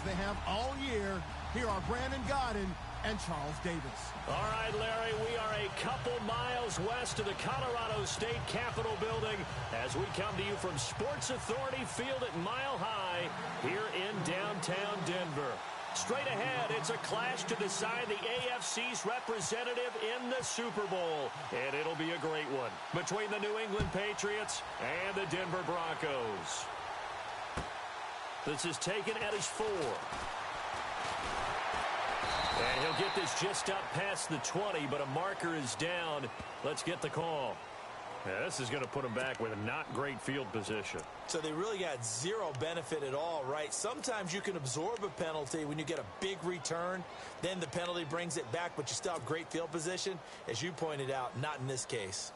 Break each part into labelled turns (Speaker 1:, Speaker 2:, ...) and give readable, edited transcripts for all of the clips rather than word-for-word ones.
Speaker 1: they have all year. Here are Brandon Gaudin and Charles Davis.
Speaker 2: All right, Larry, we are a couple miles west of the Colorado State Capitol building as we come to you from Sports Authority Field at Mile High here in downtown Denver. Straight ahead, it's a clash to decide the AFC's representative in the Super Bowl. And it'll be a great one between the New England Patriots and the Denver Broncos. This is taken at his 4. And he'll get this just up past the 20, but a marker is down. Let's get the call. Yeah, this is going to put him back with a not great field position.
Speaker 3: So they really got zero benefit at all, right? Sometimes you can absorb a penalty when you get a big return. Then the penalty brings it back, but you still have great field position. As you pointed out, not in this case.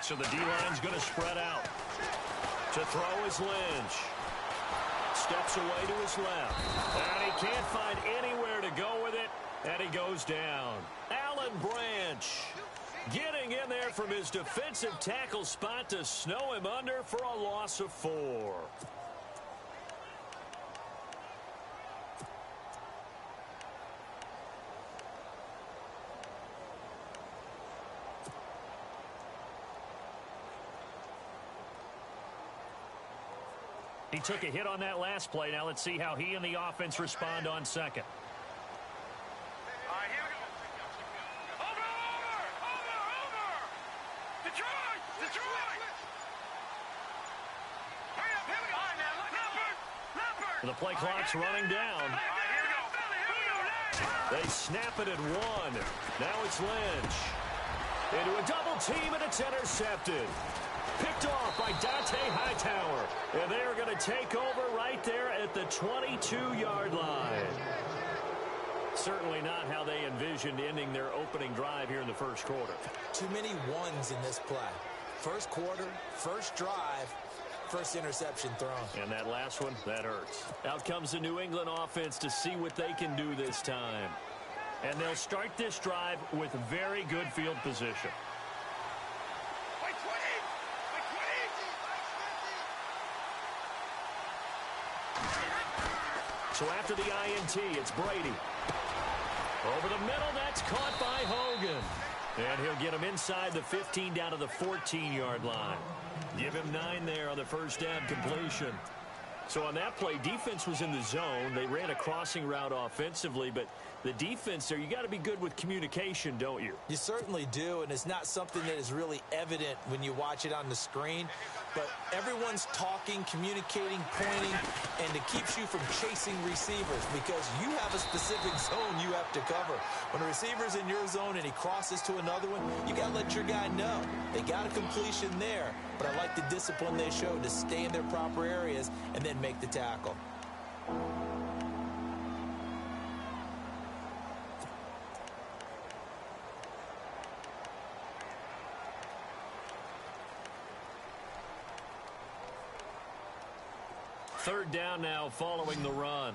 Speaker 2: So the D-line's going to spread out. To throw is Lynch. Steps away to his left. And he can't find anywhere to go with it. And he goes down. Alan Branch getting in there from his defensive tackle spot to snow him under for a loss of 4. He took a hit on that last play. Now let's see how he and the offense respond on second.
Speaker 4: All right, here we go. Over! Detroit! Hurry up, here we go. All right, now, Leopard!
Speaker 2: The play clock's running down.
Speaker 4: All right, here we go.
Speaker 2: They snap it at 1. Now it's Lynch. Into a double team, and it's intercepted. Picked off by Dante Hightower. And they are going to take over right there at the 22-yard line. Certainly not how they envisioned ending their opening drive here in the first quarter.
Speaker 3: Too many ones in this play. First quarter, first drive, first interception thrown.
Speaker 2: And that last one, that hurts. Out comes the New England offense to see what they can do this time. And they'll start this drive with very good field position. So after the INT, it's Brady. Over the middle, that's caught by Hogan. And he'll get him inside the 15 down to the 14-yard line. Give him 9 there on the first down completion. So on that play, defense was in the zone. They ran a crossing route offensively, but the defense there, you got to be good with communication, don't you?
Speaker 3: You certainly do, and it's not something that is really evident when you watch it on the screen. But everyone's talking, communicating, pointing, and it keeps you from chasing receivers because you have a specific zone you have to cover. When a receiver's in your zone and he crosses to another one, you got to let your guy know. They got a completion there, but I like the discipline they showed to stay in their proper areas and then make the tackle.
Speaker 2: Third down now following the run.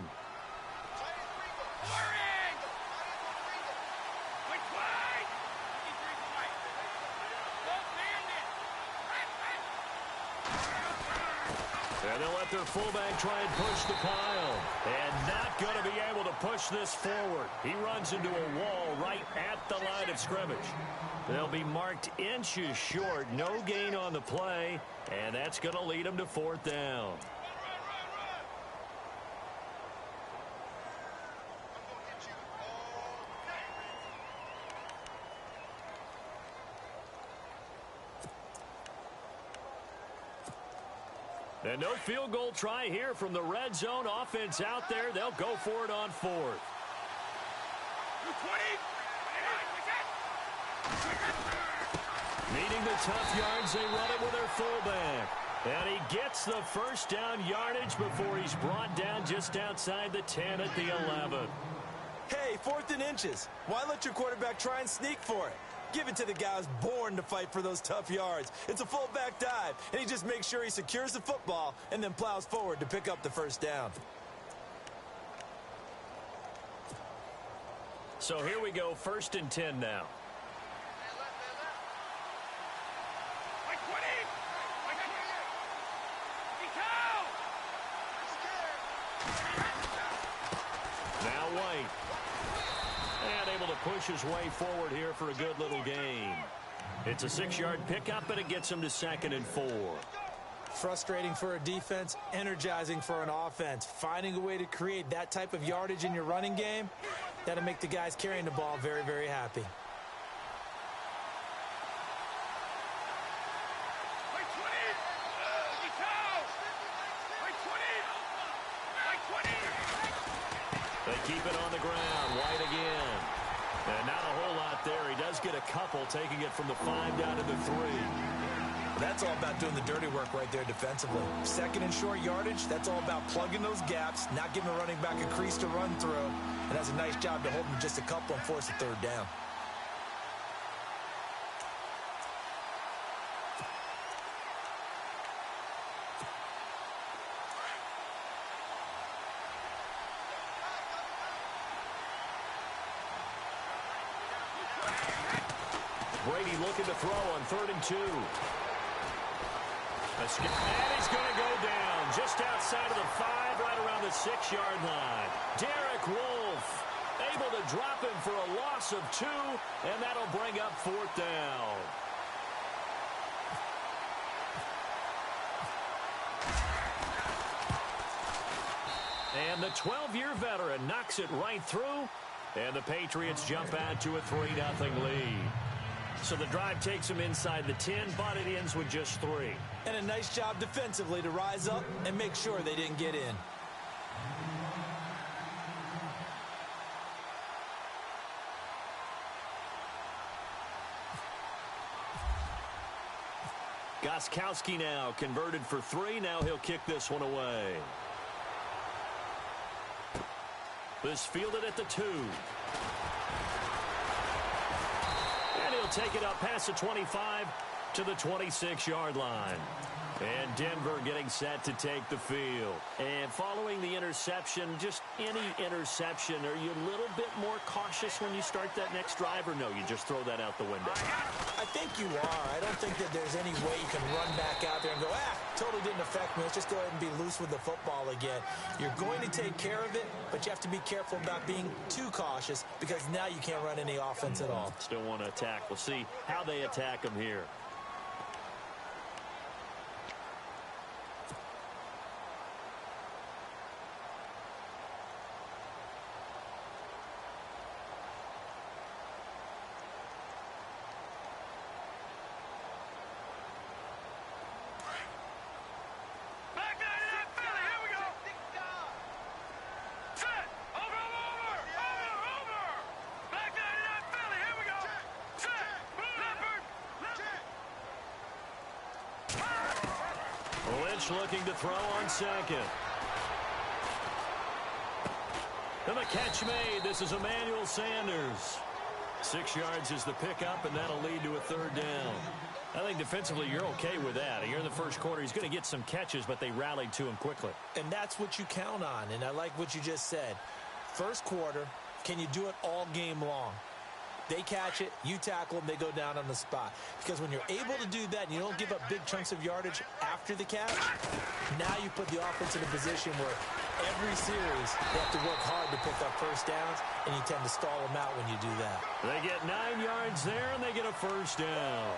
Speaker 2: And they'll let their fullback try and push the pile. And not going to be able to push this forward. He runs into a wall right at the line of scrimmage. They'll be marked inches short. No gain on the play. And that's going to lead them to 4th down. And no field goal try here from the red zone offense out there. They'll go for it on 4th. Needing the tough yards, they run it with their fullback. And he gets the first down yardage before he's brought down just outside the 10 at the 11.
Speaker 3: Hey, 4th and inches. Why let your quarterback try and sneak for it? Give it to the guy who's born to fight for those tough yards. It's a fullback dive, and he just makes sure he secures the football and then plows forward to pick up the first down.
Speaker 2: So here we go, 1st and 10 now. Now White. And able to push his way forward here for a good little gain. It's a 6-yard pickup, and it gets him to 2nd and 4.
Speaker 3: Frustrating for a defense, energizing for an offense. Finding a way to create that type of yardage in your running game, that'll make the guys carrying the ball very, very happy.
Speaker 2: They keep it on the ground. White again. And not a whole lot there. He does get a couple, taking it from the 5 down to the 3.
Speaker 3: That's all about doing the dirty work right there defensively. 2nd and short yardage, that's all about plugging those gaps, not giving a running back a crease to run through, and that's a nice job to hold them just a couple and force a 3rd down.
Speaker 2: Brady looking to throw on 3rd and 2. And he's going to go down just outside of the 5, right around the 6-yard line. Derek Wolfe able to drop him for a loss of 2, and that'll bring up 4th down. And the 12-year veteran knocks it right through, and the Patriots jump out to a 3-0 lead. So the drive takes them inside the 10, but it ends with just 3.
Speaker 3: And a nice job defensively to rise up and make sure they didn't get in.
Speaker 2: Gostkowski now converted for 3. Now he'll kick this one away. This fielded at the 2. And he'll take it up past the 25 to the 26-yard line. And Denver getting set to take the field. And following the interception, just any interception, are you a little bit more cautious when you start that next drive, or no, you just throw that out the window?
Speaker 3: I think you are. I don't think that there's any way you can run back out there and go, totally didn't affect me. Let's just go ahead and be loose with the football again. You're going to take care of it, but you have to be careful about being too cautious because now you can't run any offense at all.
Speaker 2: Still want to attack. We'll see how they attack them here. Looking to throw on 2nd. And the catch made. This is Emmanuel Sanders. 6 yards is the pickup, and that'll lead to a 3rd down. I think defensively you're okay with that. Here in the first quarter, he's going to get some catches, but they rallied to him quickly.
Speaker 3: And that's what you count on, and I like what you just said. First quarter, can you do it all game long? They catch it, you tackle them, they go down on the spot. Because when you're able to do that and you don't give up big chunks of yardage after the catch, now you put the offense in a position where every series they have to work hard to pick up 1st downs, and you tend to stall them out when you do that.
Speaker 2: They get 9 yards there, and they get a 1st down.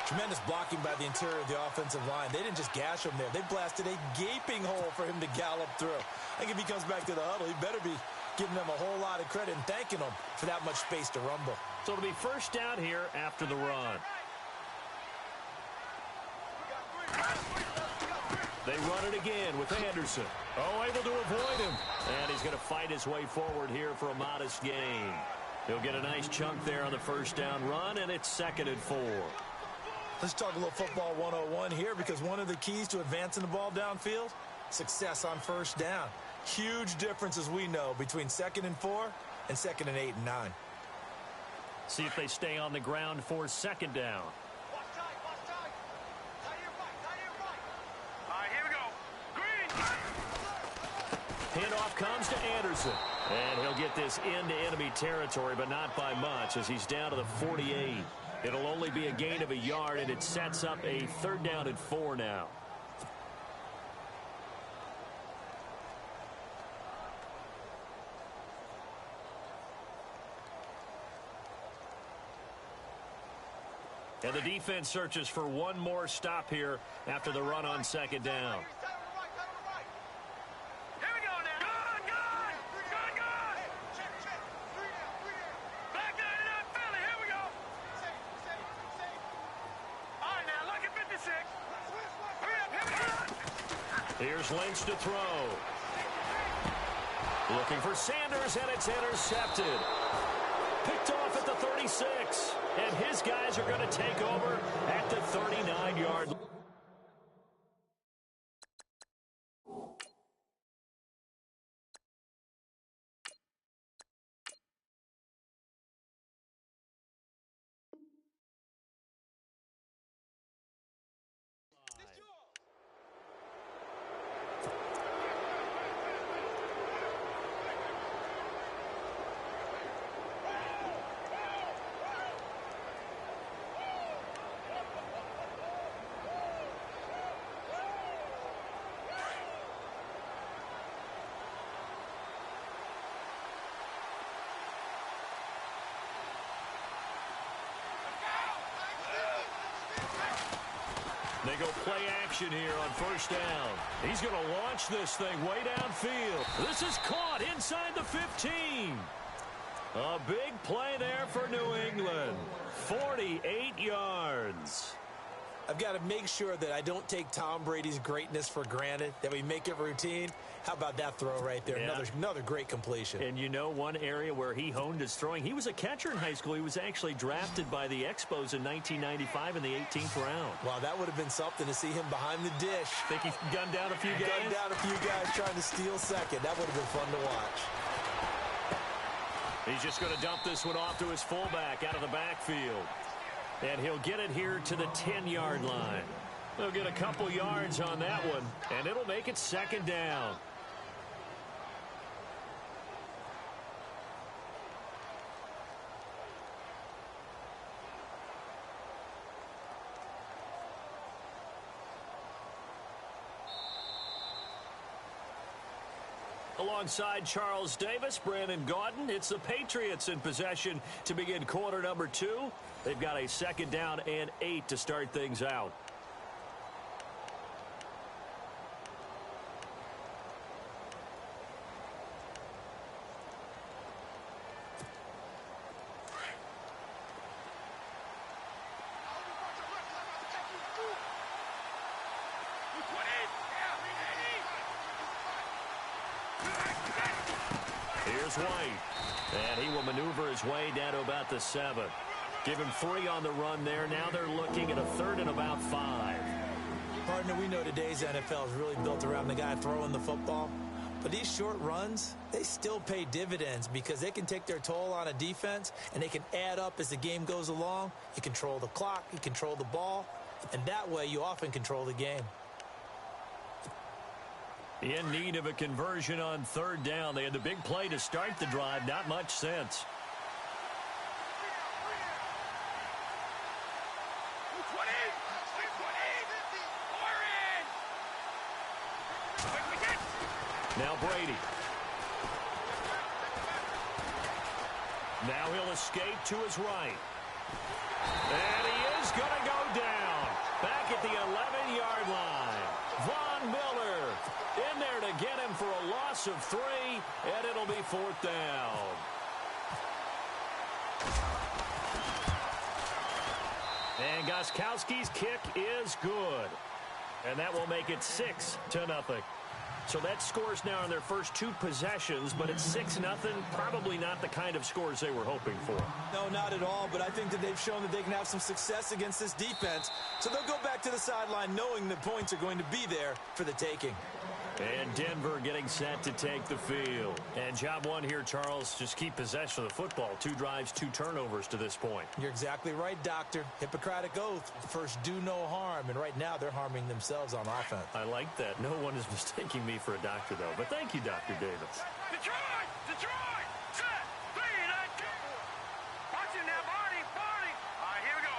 Speaker 3: Tremendous blocking by the interior of the offensive line. They didn't just gash him there. They blasted a gaping hole for him to gallop through. I think if he comes back to the huddle, he better be giving them a whole lot of credit and thanking them for that much space to rumble.
Speaker 2: So it'll be 1st down here after the run. They run it again with Anderson. Oh, able to avoid him. And he's going to fight his way forward here for a modest gain. He'll get a nice chunk there on the 1st down run, and it's 2nd and 4.
Speaker 3: Let's talk a little football 101 here, because one of the keys to advancing the ball downfield, success on 1st down. Huge difference, as we know, between 2nd and 4 and 2nd and 8 and 9.
Speaker 2: See if they stay on the ground for 2nd down.
Speaker 4: Here we go. Green.
Speaker 2: Handoff comes to Anderson. And he'll get this into enemy territory, but not by much, as he's down to the 48. It'll only be a gain of a yard, and it sets up a 3rd down and 4 now. And the defense searches for one more stop here after the run on 2nd down. Here's Lynch to throw. Looking for Sanders, and it's intercepted. Picked off at the 36. And his guys are going to take over at the 39-yard line. They go play action here on 1st down. He's going to launch this thing way downfield. This is caught inside the 15. A big play there for New England. 48 yards.
Speaker 3: I've got to make sure that I don't take Tom Brady's greatness for granted, that we make it routine. How about that throw right there? Yeah. Another great completion.
Speaker 2: And you know, one area where he honed his throwing, he was a catcher in high school. He was actually drafted by the Expos in 1995 in the 18th round.
Speaker 3: Wow, that would have been something to see him behind the dish.
Speaker 2: Think he gunned down a few guys?
Speaker 3: Gunned down a few guys trying to steal second. That would have been fun to watch.
Speaker 2: He's just going to dump this one off to his fullback out of the backfield. And he'll get it here to the 10-yard line. They'll get a couple yards on that one, and it'll make it 2nd down. Alongside Charles Davis, Brandon Gaudin, it's the Patriots in possession to begin quarter number 2. They've got a 2nd down and 8 to start things out. Here's White, and he will maneuver his way down to about the 7. Give him 3 on the run there. Now they're looking at a 3rd and about 5.
Speaker 3: Partner, we know today's NFL is really built around the guy throwing the football. But these short runs, they still pay dividends because they can take their toll on a defense, and they can add up as the game goes along. You control the clock, you control the ball, and that way you often control the game.
Speaker 2: In need of a conversion on 3rd down. They had the big play to start the drive. Not much sense. Now Brady. Now he'll escape to his right. And he is going to go down. Back at the 11-yard line. Von Miller in there to get him for a loss of 3, and it'll be 4th down. And Gostkowski's kick is good. And that will make it 6-0. So that scores now on their first 2 possessions, but it's 6-0. Probably not the kind of scores they were hoping for.
Speaker 3: No, not at all, but I think that they've shown that they can have some success against this defense. So they'll go back to the sideline knowing the points are going to be there for the taking.
Speaker 2: And Denver getting set to take the field. And job one here, Charles, just keep possession of the football. 2 drives, 2 turnovers to this point.
Speaker 3: You're exactly right, Doctor. Hippocratic oath. First, do no harm. And right now, they're harming themselves on offense.
Speaker 2: I like that. No one is mistaking me for a doctor, though. But thank you, Dr. Davis.
Speaker 4: Detroit! Detroit! Set! 3, 9, 2. Watch it now, Barney! Barney! All right, here we go.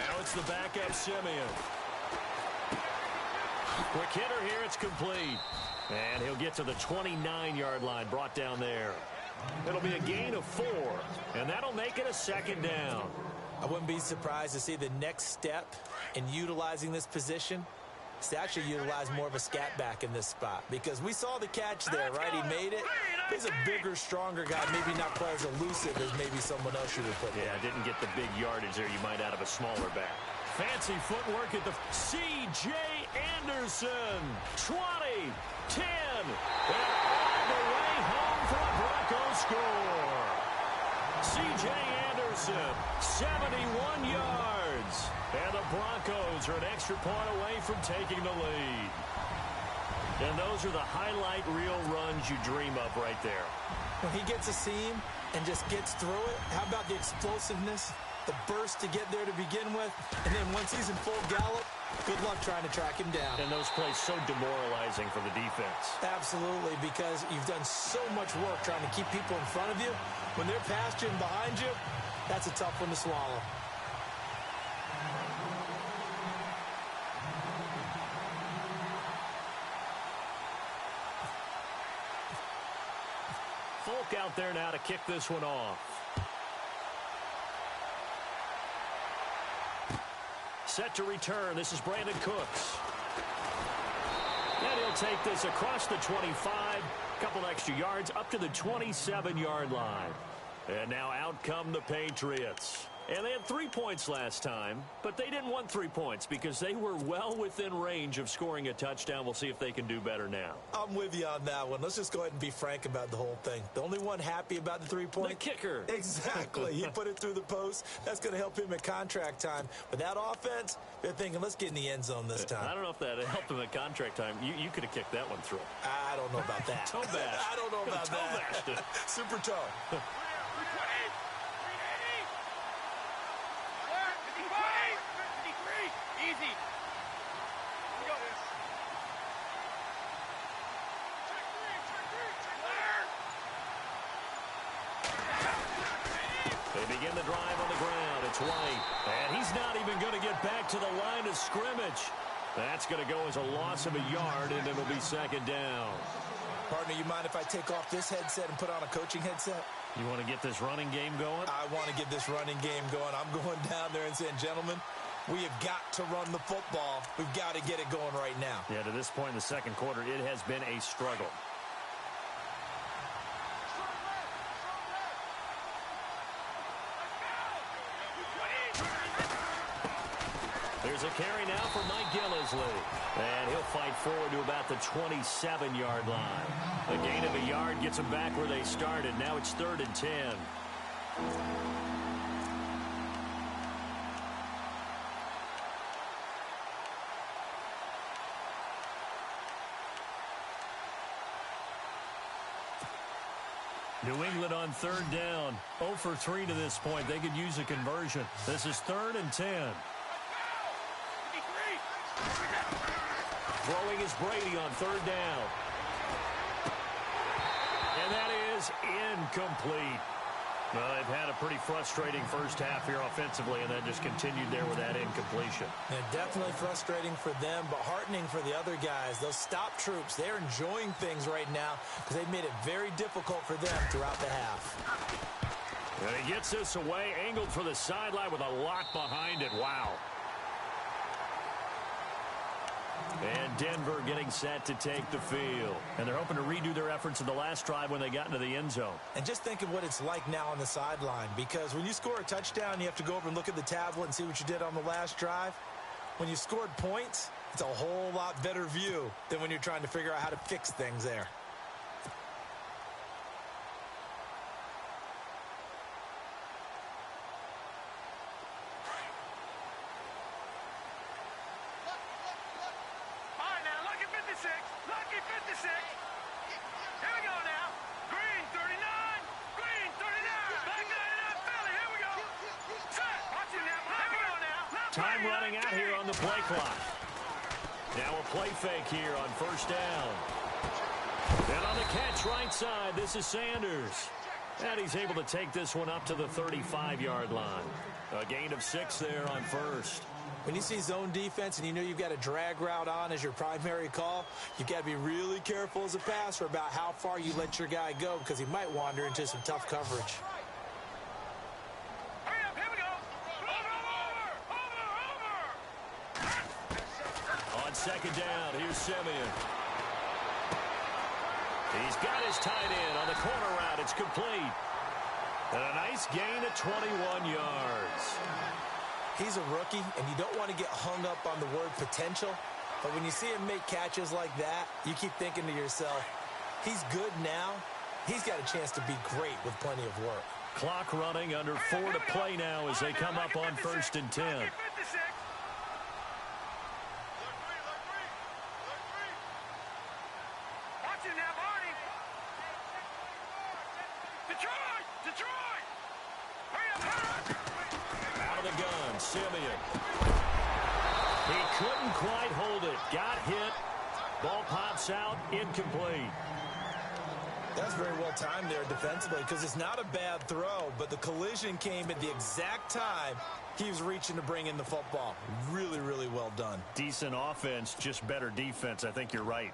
Speaker 2: Now it's the backup Simeon. Quick hitter here, it's complete. And he'll get to the 29-yard line, brought down there. It'll be a gain of 4, and that'll make it a 2nd down.
Speaker 3: I wouldn't be surprised to see the next step in utilizing this position is to actually utilize more of a scat back in this spot, because we saw the catch there, right? He made it. He's a bigger, stronger guy, maybe not quite as elusive as maybe someone else should have put there.
Speaker 2: Yeah, didn't get the big yardage there you might out of a smaller back. Fancy footwork at the C.J. Anderson. 20, 10, and all the way home for a Broncos score. C.J. Anderson, 71 yards. And the Broncos are an extra point away from taking the lead. And those are the highlight reel runs you dream of right there.
Speaker 3: When he gets a seam and just gets through it, how about the explosiveness? The burst to get there to begin with, and then once he's in full gallop, good luck trying to track him down.
Speaker 2: And those plays so demoralizing for the defense.
Speaker 3: Absolutely, because you've done so much work trying to keep people in front of you. When they're past you and behind you, that's a tough one to swallow.
Speaker 2: Folk out there now to kick this one off. Set to return. This is Brandon Cooks. And he'll take this across the 25. Couple extra yards up to the 27-yard line. And now out come the Patriots. And they had 3 points last time, but they didn't want 3 points because they were well within range of scoring a touchdown. We'll see if they can do better now.
Speaker 3: I'm with you on that one. Let's just go ahead and be frank about the whole thing. The only one happy about the 3-point?
Speaker 2: The kicker.
Speaker 3: Exactly. He put it through the post. That's going to help him at contract time. But that offense, they're thinking, let's get in the end zone this time.
Speaker 2: I don't know if that helped him at contract time. You could have kicked that one through.
Speaker 3: I don't know about that.
Speaker 2: Toe bash.
Speaker 3: I don't know about
Speaker 2: toe
Speaker 3: that.
Speaker 2: bashed it.
Speaker 3: Super toe.
Speaker 4: 320. 53. Easy. We got this.
Speaker 2: They begin the drive on the ground. It's White. And he's not even going to get back to the line of scrimmage. That's going to go as a loss of a yard, and it'll be 2nd down.
Speaker 3: Partner, you mind if I take off this headset and put on a coaching headset?
Speaker 2: You want to get this running game going?
Speaker 3: I want to get this running game going. I'm going down there and saying, gentlemen, we have got to run the football. We've got to get it going right now.
Speaker 2: Yeah, to this point in the second quarter, it has been a struggle. There's a carry now for Mike Gillislee. And he'll fight forward to about the 27-yard line. A gain of a yard gets them back where they started. Now it's 3rd and 10. New England on 3rd down. 0 for 3 to this point. They could use a conversion. This is 3rd and 10. Throwing is Brady on 3rd down. And that is incomplete. Well, they've had a pretty frustrating first half here offensively, and then just continued there with that incompletion.
Speaker 3: And definitely frustrating for them, but heartening for the other guys. Those stop troops, they're enjoying things right now because they've made it very difficult for them throughout the half.
Speaker 2: And he gets this away, angled for the sideline with a lot behind it. Wow. And Denver getting set to take the field. And they're hoping to redo their efforts in the last drive when they got into the end zone.
Speaker 3: And just think of what it's like now on the sideline, because when you score a touchdown, you have to go over and look at the tablet and see what you did on the last drive. When you scored points, it's a whole lot better view than when you're trying to figure out how to fix things there.
Speaker 4: lucky 56. Here we go now. Green 39. Green 39. Back 99 Philly. Here we go. Set. Watch it now. Here we go now.
Speaker 2: Time running out here on the play clock. Now a play fake here on first down. And on the catch right side, this is Sanders. And he's able to take this one up to the 35-yard line. A gain of 6 there on first.
Speaker 3: When you see zone defense and you know you've got a drag route on as your primary call, you've got to be really careful as a passer about how far you let your guy go because he might wander into some tough coverage.
Speaker 4: Hurry up, here we go. Over.
Speaker 2: On second down, here's Simeon. He's got his tight end on the corner route. It's complete. And a nice gain of 21 yards.
Speaker 3: He's a rookie, and you don't want to get hung up on the word potential. But when you see him make catches like that, you keep thinking to yourself, he's good now. He's got a chance to be great with plenty of work.
Speaker 2: Clock running, under 4 to play now as they come up on first and 10.
Speaker 4: Detroit! Hurry up!
Speaker 2: Out of the gun, Simeon. He couldn't quite hold it. Got hit. Ball pops out, incomplete.
Speaker 3: That's very well timed there defensively because it's not a bad throw, but the collision came at the exact time he was reaching to bring in the football. Really, really well done.
Speaker 2: Decent offense, just better defense. I think you're right.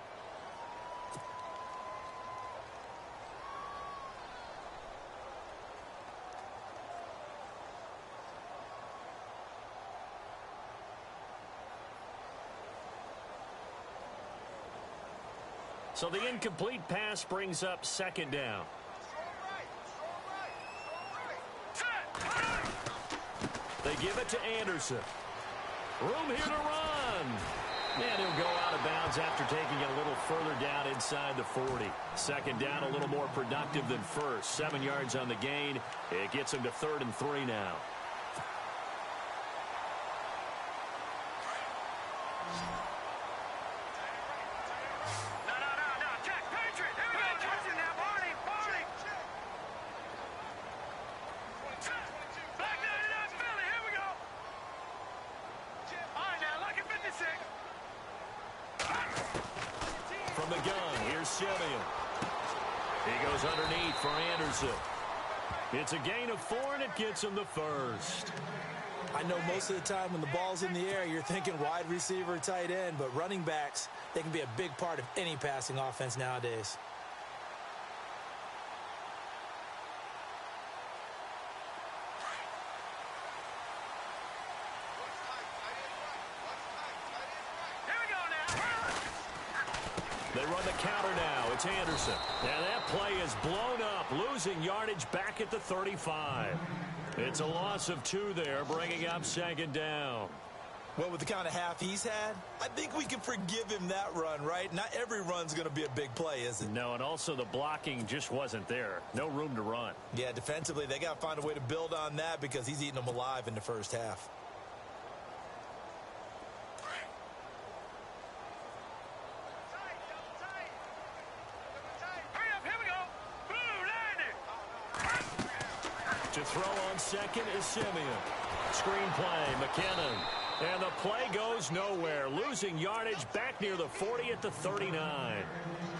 Speaker 2: So the incomplete pass brings up second down. They give it to Anderson. Room here to run. And he'll go out of bounds after taking it a little further down inside the 40. Second down, a little more productive than first. 7 yards on the gain. It gets him to 3rd and 3 now. From the gun, here's Simeon. He goes underneath for Anderson. It's a gain of 4, and it gets him the first.
Speaker 3: I know most of the time when the ball's in the air, you're thinking wide receiver, tight end, but running backs, they can be a big part of any passing offense nowadays.
Speaker 2: They run the counter now. It's Anderson. And that play is blown up, losing yardage back at the 35. It's a loss of 2 there, bringing up second down.
Speaker 3: Well, with the kind of half he's had, I think we can forgive him that run, right? Not every run's going to be a big play, is it?
Speaker 2: No, and also the blocking just wasn't there. No room to run.
Speaker 3: Yeah, defensively, they got to find a way to build on that because he's eating them alive in the first half.
Speaker 2: To throw on second is Simeon. Screenplay, McKinnon. And the play goes nowhere. Losing yardage back near the 40 at the 39.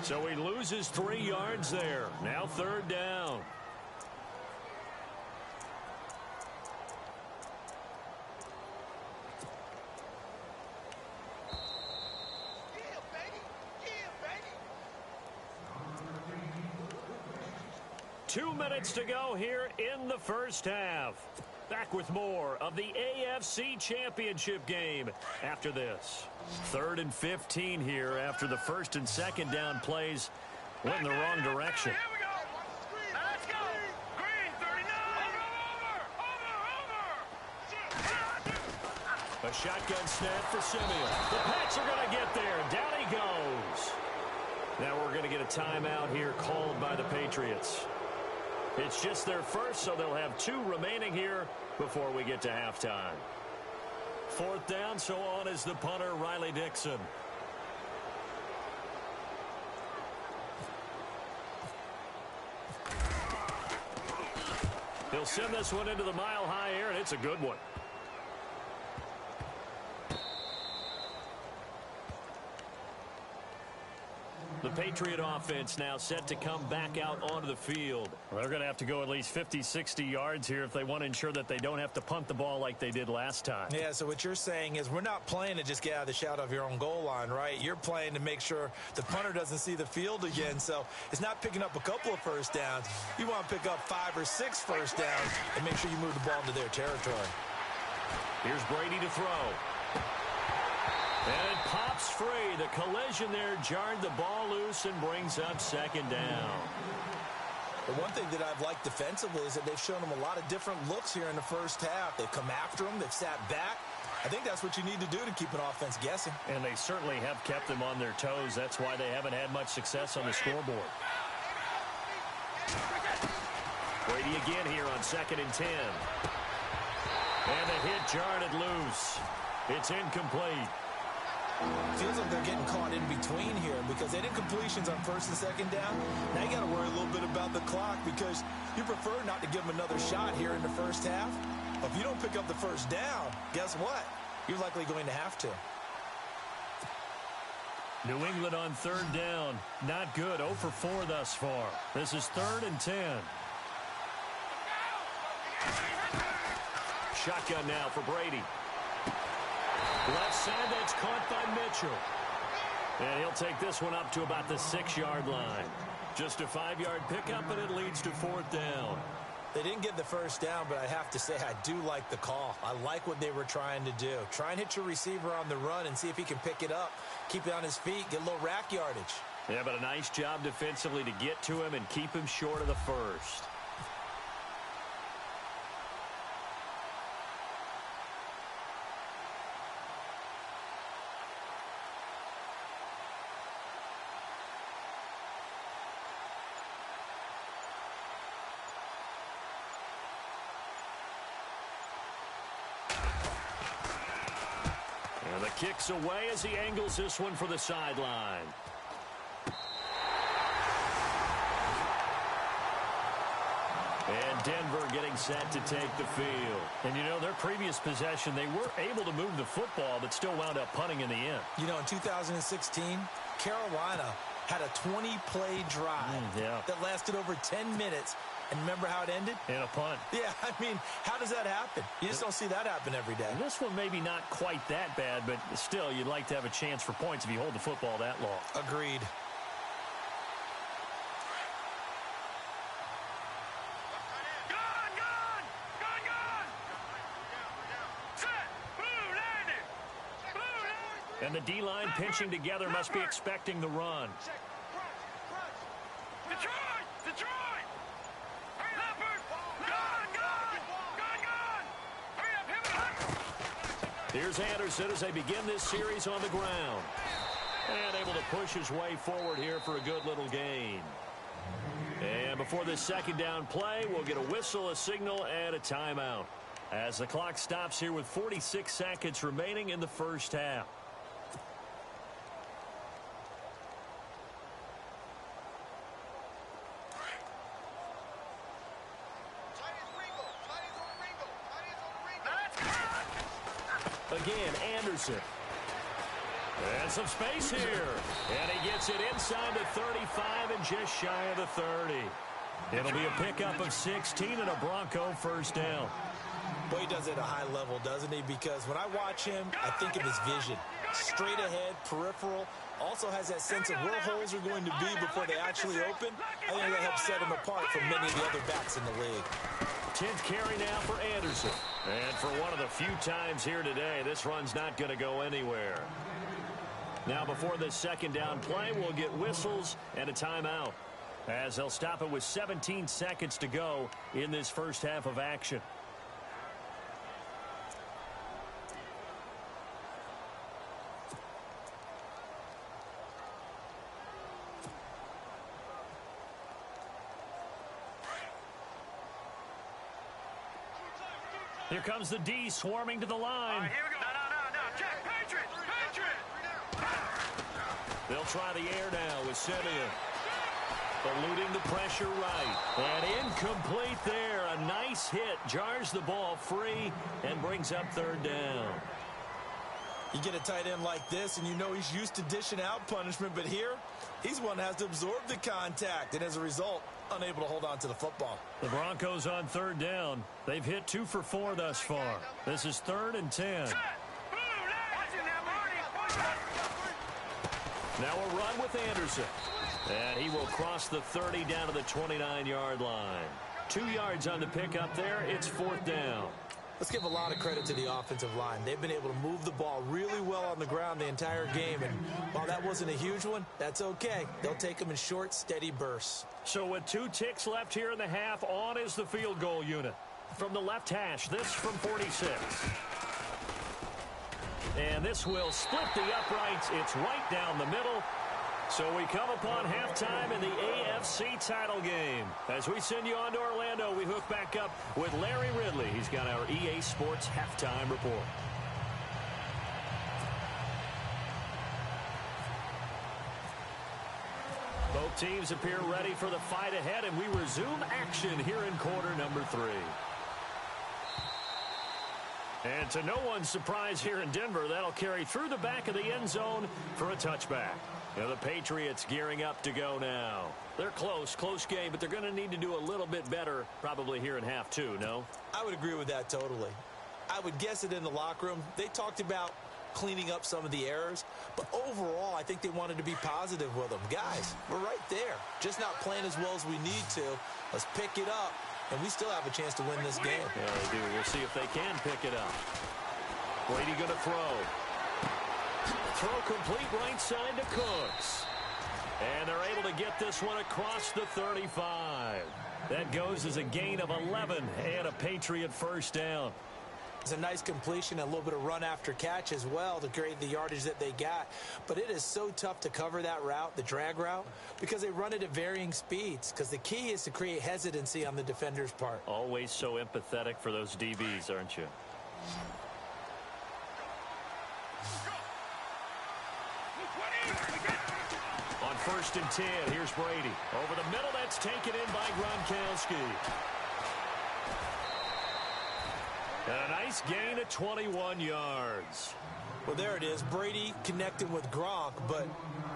Speaker 2: So he loses 3 yards there. Now 3rd down. Two minutes to go here in the first half. Back with more of the AFC Championship game after this. 3rd and 15 here after the 1st and 2nd down plays went in the wrong direction.
Speaker 4: Here we go. Now let's go. Green 39. Over.
Speaker 2: A shotgun snap for Simeon. The Pats are going to get there. Down he goes. Now we're going to get a timeout here called by the Patriots. It's just their first, so they'll have 2 remaining here before we get to halftime. 4th down, so on is the punter, Riley Dixon. He'll send this one into the mile-high air, and it's a good one. The Patriot offense now set to come back out onto the field.
Speaker 5: Well, they're going to have to go at least 50, 60 yards here if they want to ensure that they don't have to punt the ball like they did last time.
Speaker 3: Yeah, so what you're saying is we're not playing to just get out of the shadow of your own goal line, right? You're playing to make sure the punter doesn't see the field again. So it's not picking up a couple of first downs. You want to pick up 5 or 6 first downs and make sure you move the ball into their territory.
Speaker 2: Here's Brady to throw. And it pops free. The collision there jarred the ball loose and brings up second down.
Speaker 3: The one thing that I've liked defensively is that they've shown them a lot of different looks here in the first half. They've come after them. They've sat back. I think that's what you need to do to keep an offense guessing.
Speaker 5: And they certainly have kept them on their toes. That's why they haven't had much success on the scoreboard.
Speaker 2: Brady again here on 2nd and 10. And the hit jarred it loose. It's incomplete.
Speaker 3: Feels like they're getting caught in between here because they did completions on 1st and 2nd down. Now you got to worry a little bit about the clock because you prefer not to give them another shot here in the first half. But if you don't pick up the first down, guess what? You're likely going to have to.
Speaker 5: New England on 3rd down. Not good. 0 for 4 thus far. This is 3rd and 10.
Speaker 2: Shotgun now for Brady. Left side, that's caught by Mitchell. And he'll take this one up to about the 6-yard line. Just a 5-yard pickup, and it leads to 4th down.
Speaker 3: They didn't get the first down, but I have to say I do like the call. I like what they were trying to do. Try and hit your receiver on the run and see if he can pick it up. Keep it on his feet, get a little rack yardage.
Speaker 2: Yeah, but a nice job defensively to get to him and keep him short of the first. And the kick's away as he angles this one for the sideline. And Denver getting set to take the field.
Speaker 5: And, you know, their previous possession, they were able to move the football, but still wound up punting in the end.
Speaker 3: You know, in 2016, Carolina had a 20-play drive that lasted over 10 minutes. And remember how it ended?
Speaker 5: In a punt.
Speaker 3: Yeah, I mean, how does that happen? You just don't see that happen every day.
Speaker 5: And this one maybe not quite that bad, but still, you'd like to have a chance for points if you hold the football that long.
Speaker 3: Agreed.
Speaker 2: And the D-line pinching together must be expecting the run.
Speaker 4: Detroit!
Speaker 2: Here's Anderson as they begin this series on the ground. And able to push his way forward here for a good little gain. And before this 2nd down play, we'll get a whistle, a signal, and a timeout. As the clock stops here with 46 seconds remaining in the first half. Again, Anderson. And some space here. And he gets it inside the 35 and just shy of the 30. It'll be a pickup of 16 and a Bronco first down.
Speaker 3: Boy, he does it at a high level, doesn't he? Because when I watch him, I think of his vision. Straight ahead, peripheral. Also has that sense of where holes are going to be before they actually open. I think that helps set him apart from many of the other backs in the league.
Speaker 2: 10th carry now for Anderson. And for one of the few times here today, this run's not going to go anywhere. Now before this 2nd down play, we'll get whistles and a timeout, as they'll stop it with 17 seconds to go in this first half of action. Here comes the D swarming to the line.
Speaker 4: Here we go. No. Check. Patriot.
Speaker 2: They'll try the air now with Simeon. Eluding the pressure right. And incomplete there.
Speaker 5: a nice hit, jars the ball free, and brings up third down.
Speaker 3: You get a tight end like this, and you know he's used to dishing out punishment, but here, he's one that has to absorb the contact, and as a result, unable to hold on to the football.
Speaker 5: The Broncos on third down. They've hit 2 for 4 thus far. This is 3rd and 10. Now a run with Anderson. And he will cross the 30 down to the 29-yard line. 2 yards on the pickup there. It's 4th down.
Speaker 3: Let's give a lot of credit to the offensive line. They've been able to move the ball really well on the ground the entire game. And while that wasn't a huge one, that's okay. They'll take them in short, steady bursts.
Speaker 5: So with 2 ticks left here in the half, on is the field goal unit. From the left hash, this from 46. And this will split the uprights. It's right down the middle. So we come upon halftime in the AFC title game. As we send you on to Orlando, we hook back up with Larry Ridley. He's got our EA Sports halftime report. Both teams appear ready for the fight ahead, and we resume action here in quarter number 3. And to no one's surprise here in Denver, that'll carry through the back of the end zone for a touchback. Now the Patriots gearing up to go now. They're close game, but they're going to need to do a little bit better probably here in half 2, no?
Speaker 3: I would agree with that totally. I would guess it in the locker room. They talked about cleaning up some of the errors, but overall I think they wanted to be positive with them. Guys, we're right there. Just not playing as well as we need to. Let's pick it up, and we still have a chance to win this game.
Speaker 5: Yeah, they do. We'll see if they can pick it up. Brady going to throw. Throw complete right side to Cooks. And they're able to get this one across the 35. That goes as a gain of 11 and a Patriot first down.
Speaker 3: It's a nice completion, a little bit of run after catch as well to create the yardage that they got. But it is so tough to cover that route, the drag route, because they run it at varying speeds. Because the key is to create hesitancy on the defender's part.
Speaker 5: Always so empathetic for those DBs, aren't you? On 1st and 10, here's Brady. Over the middle, that's taken in by Gronkowski. And a nice gain of 21 yards.
Speaker 3: Well, there it is. Brady connecting with Gronk, but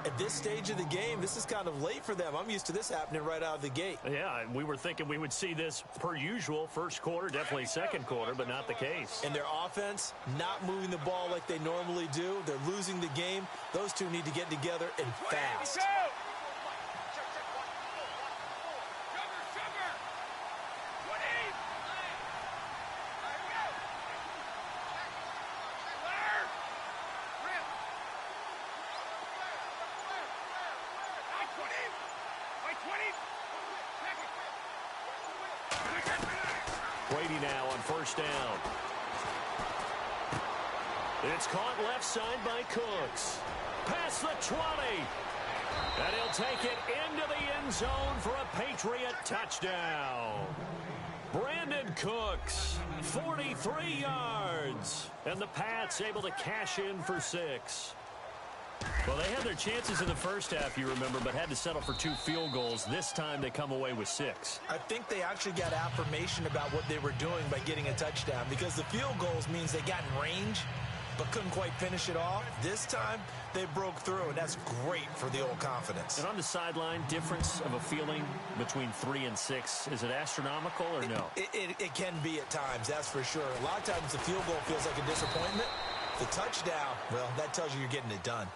Speaker 3: at this stage of the game, this is kind of late for them. I'm used to this happening right out of the gate.
Speaker 5: Yeah, we were thinking we would see this per usual. First quarter, definitely second quarter, but not the case.
Speaker 3: And their offense not moving the ball like they normally do. They're losing the game. Those two need to get together and fast.
Speaker 5: Brady now on 1st down. It's caught left side by Cooks. Past the 20. And he'll take it into the end zone for a Patriot touchdown. Brandon Cooks, 43 yards. And the Pats able to cash in for 6. Well, they had their chances in the first half, you remember, but had to settle for 2 field goals. This time they come away with 6.
Speaker 3: I think they actually got affirmation about what they were doing by getting a touchdown, because the field goals means they got in range but couldn't quite finish it off. This time they broke through, and that's great for the old confidence.
Speaker 5: And on the sideline, difference of a feeling between 3 and 6, is it astronomical or no?
Speaker 3: It can be at times, that's for sure. A lot of times the field goal feels like a disappointment. The touchdown, well, that tells you you're getting it done.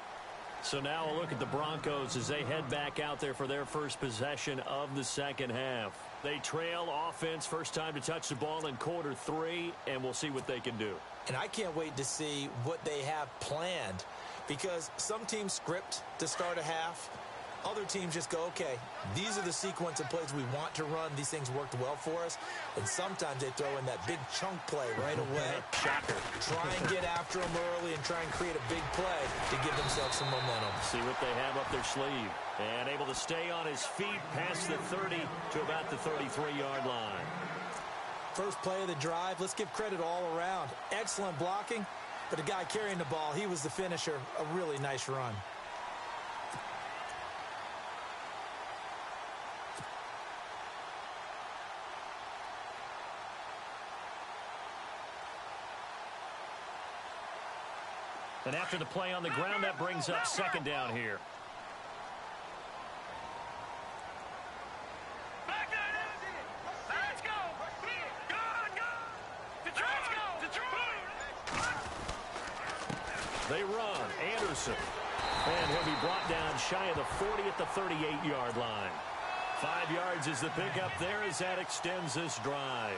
Speaker 5: So now a look at the Broncos as they head back out there for their first possession of the second half. They trail offense, first time to touch the ball in quarter 3, and we'll see what they can do.
Speaker 3: And I can't wait to see what they have planned, because some teams script to start a half. Other teams just go, okay, these are the sequence of plays we want to run. These things worked well for us. And sometimes they throw in that big chunk play right away.
Speaker 5: Shocker.
Speaker 3: Try and get after them early and try and create a big play to give themselves some momentum.
Speaker 5: See what they have up their sleeve. And able to stay on his feet past the 30 to about the 33-yard line.
Speaker 3: First play of the drive, let's give credit all around. Excellent blocking, but the guy carrying the ball, he was the finisher. A really nice run.
Speaker 2: And after the play on the ground, that brings up second down here.
Speaker 4: Let's go.
Speaker 2: They run. Anderson. And he'll be brought down shy of the 40 at the 38-yard line. 5 yards is the pickup there as that extends this drive.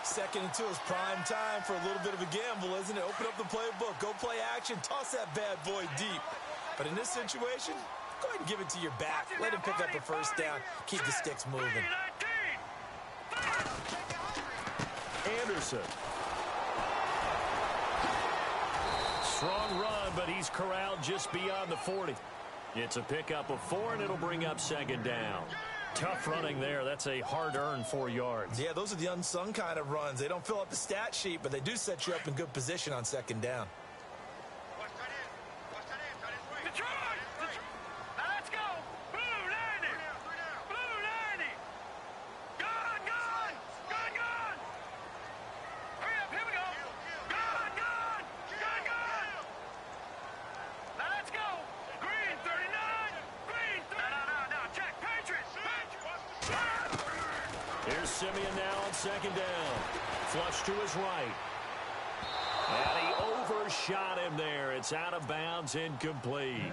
Speaker 3: Second and 2 is prime time for a little bit of a gamble, isn't it? Open up the playbook, go play action, toss that bad boy deep. But in this situation, go ahead and give it to your back. Let him pick up a first down. Keep the sticks moving.
Speaker 2: Anderson. Strong run, but he's corralled just beyond the 40. It's a pickup of 4, and it'll bring up second down. Tough running there. That's a hard-earned 4 yards.
Speaker 3: Yeah, those are the unsung kind of runs. They don't fill up the stat sheet, but they do set you up in good position on second down.
Speaker 4: Let's go. Blue 90. Blue 90. Gone. Hurry up. Here we go. Gone. Let's go. Green 39. Green 39. No. Check. Patriots.
Speaker 2: Here's Simeon now on second down. Flush to his right. And he overshot him there. It's out of bounds, incomplete.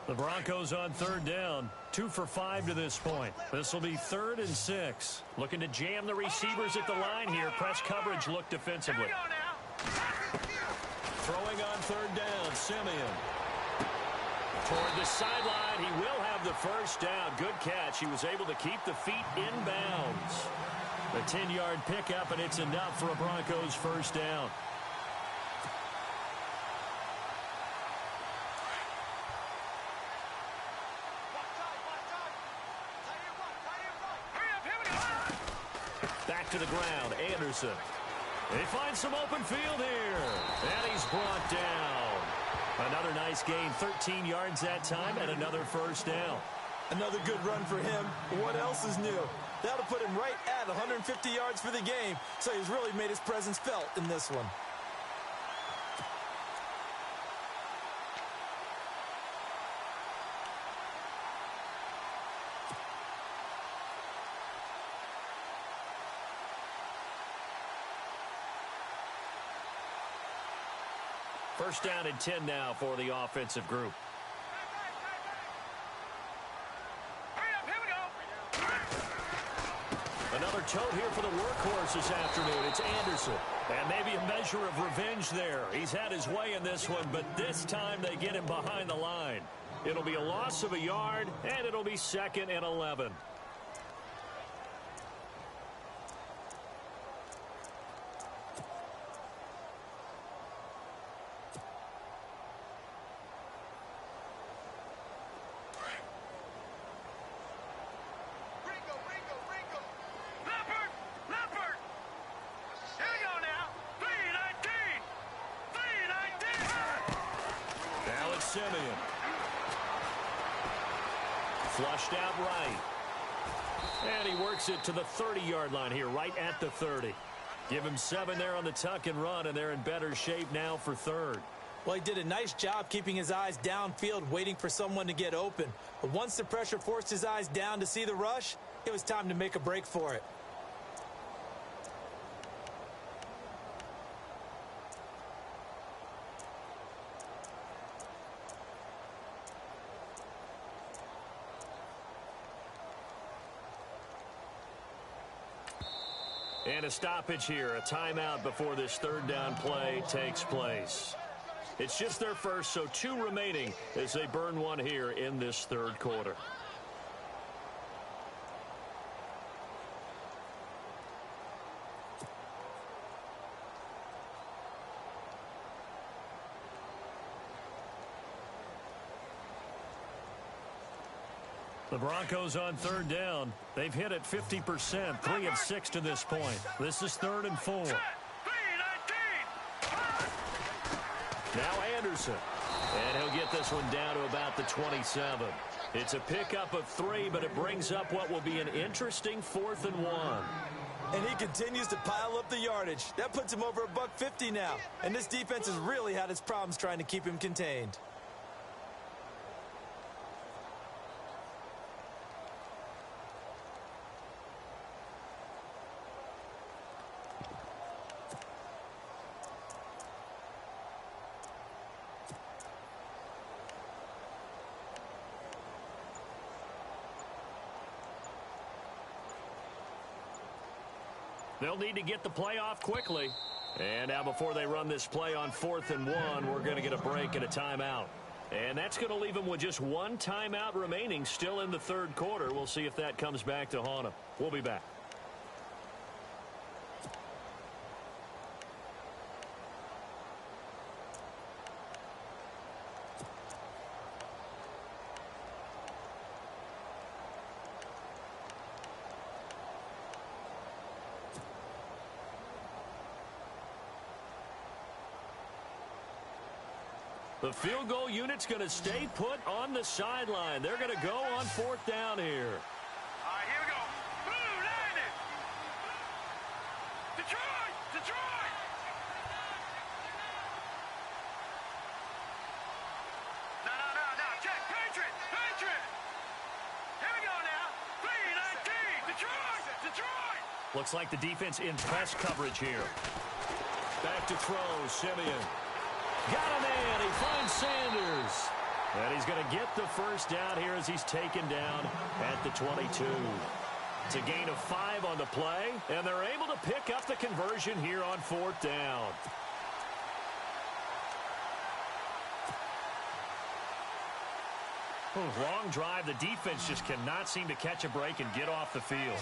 Speaker 2: The Broncos on third down. 2 for 5 to this point. This will be 3rd and 6. Looking to jam the receivers at the line here. Press coverage look defensively. Throwing on third down, Simeon. Toward the sideline, he will have the first down. Good catch. He was able to keep the feet in bounds. A 10-yard pickup, and it's enough for a Broncos first down. Back to the ground, Anderson. They find some open field here. And he's brought down. Another nice gain, 13 yards that time, and another first down.
Speaker 3: Another good run for him. What else is new? That'll put him right at 150 yards for the game, so he's really made his presence felt in this one.
Speaker 2: First down and 10 now for the offensive group. Another tote here for the workhorse this afternoon. It's Anderson. And maybe a measure of revenge there. He's had his way in this one, but this time they get him behind the line. It'll be a loss of a yard, and it'll be 2nd and 11. Simeon. Flushed out right. And he works it to the 30-yard line here, right at the 30. Give him 7 there on the tuck and run, and they're in better shape now for 3rd.
Speaker 3: Well, he did a nice job keeping his eyes downfield, waiting for someone to get open. But once the pressure forced his eyes down to see the rush, it was time to make a break for it.
Speaker 2: And a stoppage here, a timeout before this 3rd down play takes place. It's just their first, so 2 remaining as they burn one here in this 3rd quarter. The Broncos on third down. They've hit it 50%, 3 of 6 to this point. This is 3rd and 4. Now Anderson. And he'll get this one down to about the 27. It's a pickup of 3, but it brings up what will be an interesting 4th and 1.
Speaker 3: And he continues to pile up the yardage. That puts him over $150 now. And this defense has really had its problems trying to keep him contained.
Speaker 2: They'll need to get the play off quickly. And now before they run this play on 4th and 1, we're going to get a break and a timeout. And that's going to leave them with just 1 timeout remaining still in the 3rd quarter. We'll see if that comes back to haunt them. We'll be back. The field goal unit's going to stay put on the sideline. They're going to go on 4th down here.
Speaker 4: All right, here we go. Blue, landed. Detroit! Detroit! No. Check. Patriot! Patriot! Here we go now. 3-19. Detroit! Detroit!
Speaker 2: Looks like the defense in press coverage here. Back to throw, Simeon. Got a man. He finds Sanders. And he's going to get the first down here as he's taken down at the 22. It's a gain of 5 on the play, and they're able to pick up the conversion here on 4th down. Long drive. The defense just cannot seem to catch a break and get off the field.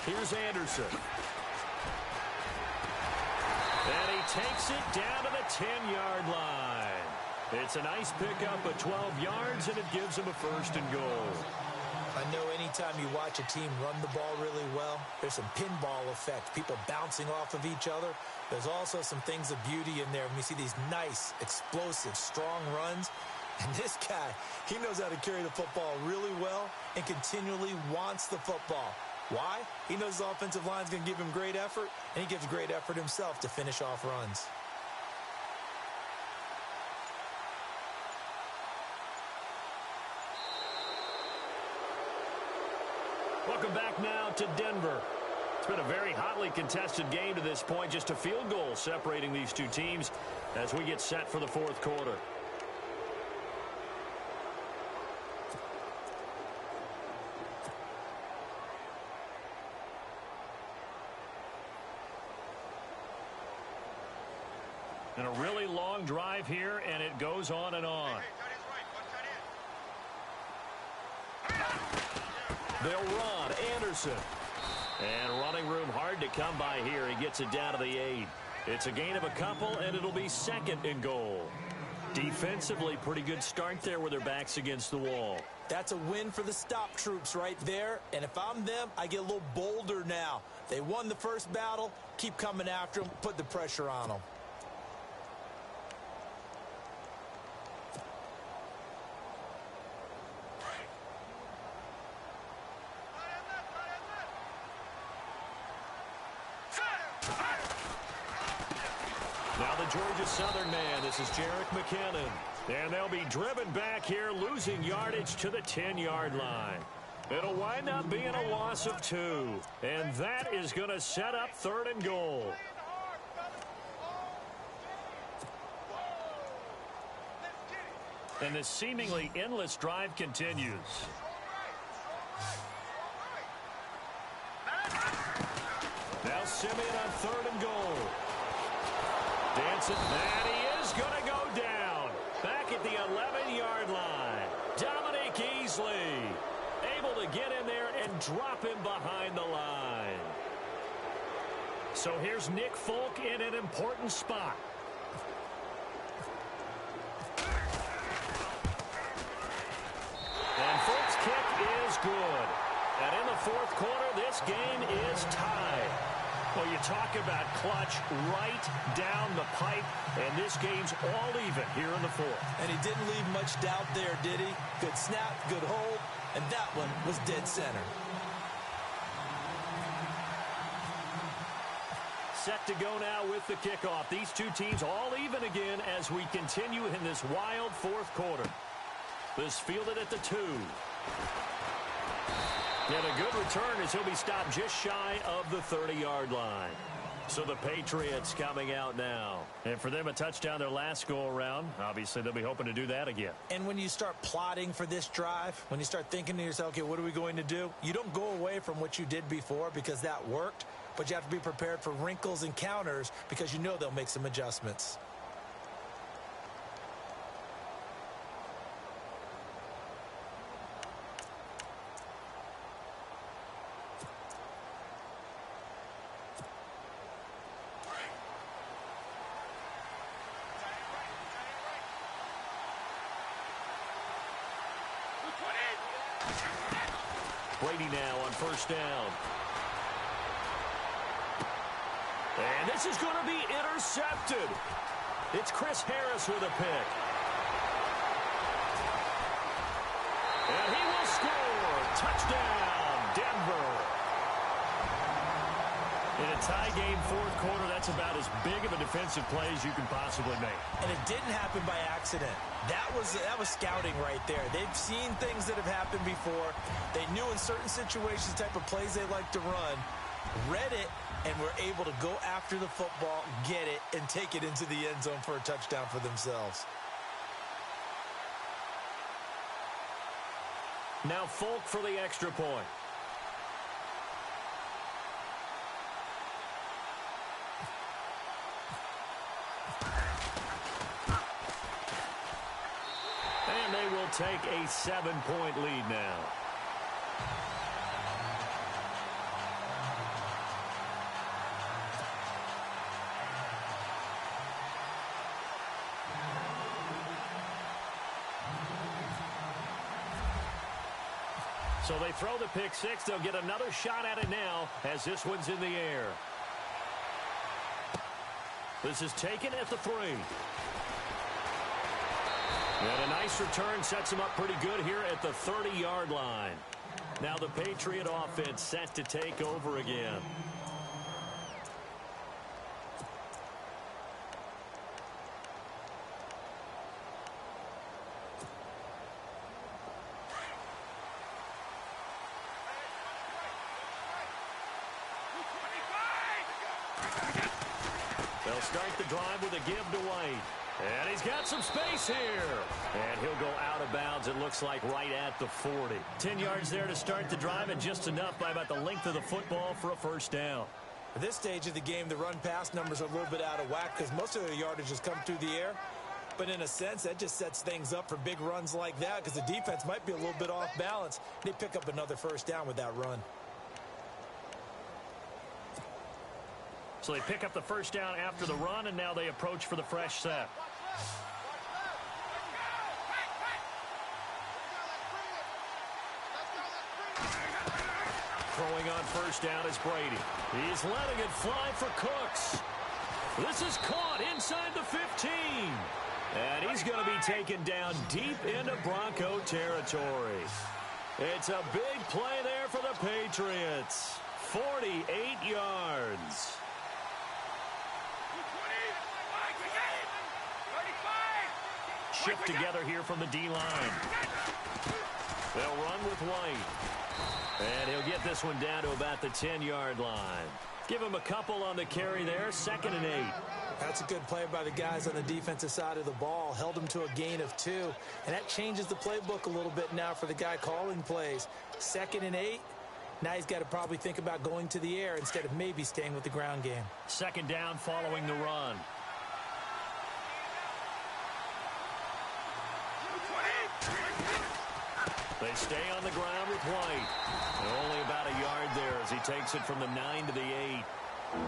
Speaker 2: Here's Anderson. And he takes it down to the 10-yard line. It's a nice pickup of 12 yards, and it gives him a 1st and goal.
Speaker 3: I know anytime you watch a team run the ball really well, there's some pinball effect, people bouncing off of each other. There's also some things of beauty in there when you see these nice, explosive, strong runs. And this guy, he knows how to carry the football really well and continually wants the football. Why? He knows his offensive line is going to give him great effort, and he gives great effort himself to finish off runs.
Speaker 2: Welcome back now to Denver. It's been a very hotly contested game to this point. Just a field goal separating these two teams as we get set for the 4th quarter. And a really long drive here, and it goes on and on. They'll run. Anderson. And running room hard to come by here. He gets it down to the 8. It's a gain of a couple, and it'll be 2nd and goal. Defensively, pretty good start there with their backs against the wall.
Speaker 3: That's a win for the stop troops right there. And if I'm them, I get a little bolder now. They won the first battle. Keep coming after them. Put the pressure on them.
Speaker 2: Now the Georgia Southern man, this is Jerick McKinnon. And they'll be driven back here, losing yardage to the 10-yard line. It'll wind up being a loss of 2. And that is going to set up 3rd and goal. And this seemingly endless drive continues. Now Simeon on 3rd and goal. Dancing, and he is going to go down. drop him behind the line. So here's Nick Folk in an important spot. And Folk's kick is good. And in the fourth quarter, this game is tied. Well, you talk about clutch right down the pipe, and this game's all even here in the fourth.
Speaker 3: And he didn't leave much doubt there, did he? Good snap, good hold, and that one was dead center.
Speaker 2: Set to go now with the kickoff. These two teams all even again as we continue in this wild fourth quarter. This fielded at the 2. And a good return as he'll be stopped just shy of the 30-yard line. So the Patriots coming out now. And for them, a touchdown their last go-around. Obviously, they'll be hoping to do that again.
Speaker 3: And when you start plotting for this drive, when you start thinking to yourself, okay, what are we going to do? You don't go away from what you did before because that worked, but you have to be prepared for wrinkles and counters because you know they'll make some adjustments.
Speaker 2: Brady now on first down. And this is going to be intercepted. It's Chris Harris with a pick. And he will score. Touchdown, Denver. In a tie game fourth quarter, that's about as big of a defensive play as you can possibly make.
Speaker 3: And it didn't happen by accident. That was scouting right there. They've seen things that have happened before. They knew in certain situations the type of plays they like to run, read it, and were able to go after the football, get it, and take it into the end zone for a touchdown for themselves.
Speaker 2: Now Folk for the extra point. And they will take a 7-point lead now. So they throw the pick six. They'll get another shot at it now as this one's in the air. This is taken at the 3. And a nice return sets them up pretty good here at the 30-yard line. Now the Patriot offense set to take over again. They'll start the drive with a give to White. And he's got some space here. And he'll go out of bounds, it looks like, right at the 40. 10 yards there to start the drive, and just enough by about the length of the football for a first down.
Speaker 3: At this stage of the game, the run-pass numbers are a little bit out of whack because most of their yardage has come through the air. But in a sense, that just sets things up for big runs like that because the defense might be a little bit off balance. They pick up another first down with that run.
Speaker 2: So they pick up the first down after the run, and now they approach for the fresh set. Throwing on first down is Brady. He's letting it fly for Cooks. This is caught inside the 15. And he's going to be taken down deep into Bronco territory. It's a big play there for the Patriots. 48 yards. Shift together here from the D-line. They'll run with White. And he'll get this one down to about the 10-yard line. Give him a couple on the carry there. 2nd and 8.
Speaker 3: That's a good play by the guys on the defensive side of the ball. Held him to a gain of 2. And that changes the playbook a little bit now for the guy calling plays. 2nd and 8. Now he's got to probably think about going to the air instead of maybe staying with the ground game.
Speaker 2: 2nd down following the run. They stay on the ground with White. And only about a yard there as he takes it from the 9 to the 8.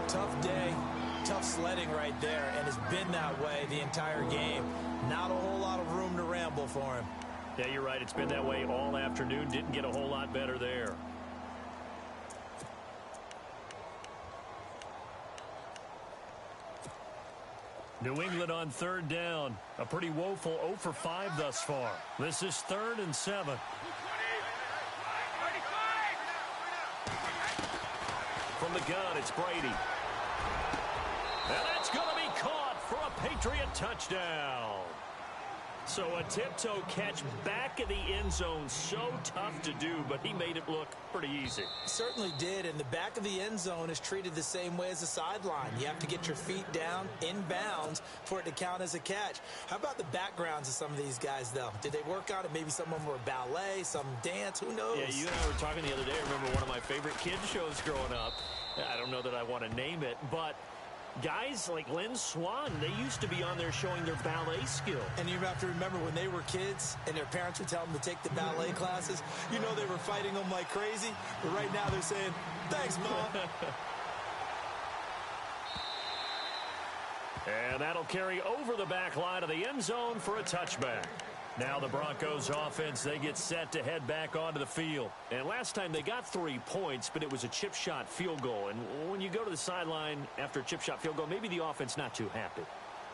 Speaker 3: Tough day, tough sledding right there, and it's been that way the entire game. Not a whole lot of room to ramble for him.
Speaker 2: Yeah, you're right. It's been that way all afternoon. Didn't get a whole lot better there. New England on third down. A pretty woeful 0 for 5 thus far. This is 3rd and 7. From the gun, it's Brady. And that's going to be caught for a Patriot touchdown. So a tiptoe catch back in the end zone, so tough to do, but he made it look pretty easy.
Speaker 3: Certainly did, and the back of the end zone is treated the same way as the sideline. You have to get your feet down in bounds for it to count as a catch. How about the backgrounds of some of these guys, though? Did they work on it? Maybe some of them were ballet, some dance, who knows?
Speaker 2: Yeah, you and I were talking the other day. I remember one of my favorite kids shows growing up. I don't know that I want to name it, but guys like Lynn Swan, they used to be on there showing their ballet skill.
Speaker 3: And you have to remember when they were kids and their parents would tell them to take the ballet classes, you know they were fighting them like crazy. But right now they're saying, thanks, Mom.
Speaker 2: And that'll carry over the back line of the end zone for a touchback. Now the Broncos offense, they get set to head back onto the field. And last time they got 3 points, but it was a chip shot field goal. And when you go to the sideline after a chip shot field goal, maybe the offense not too happy.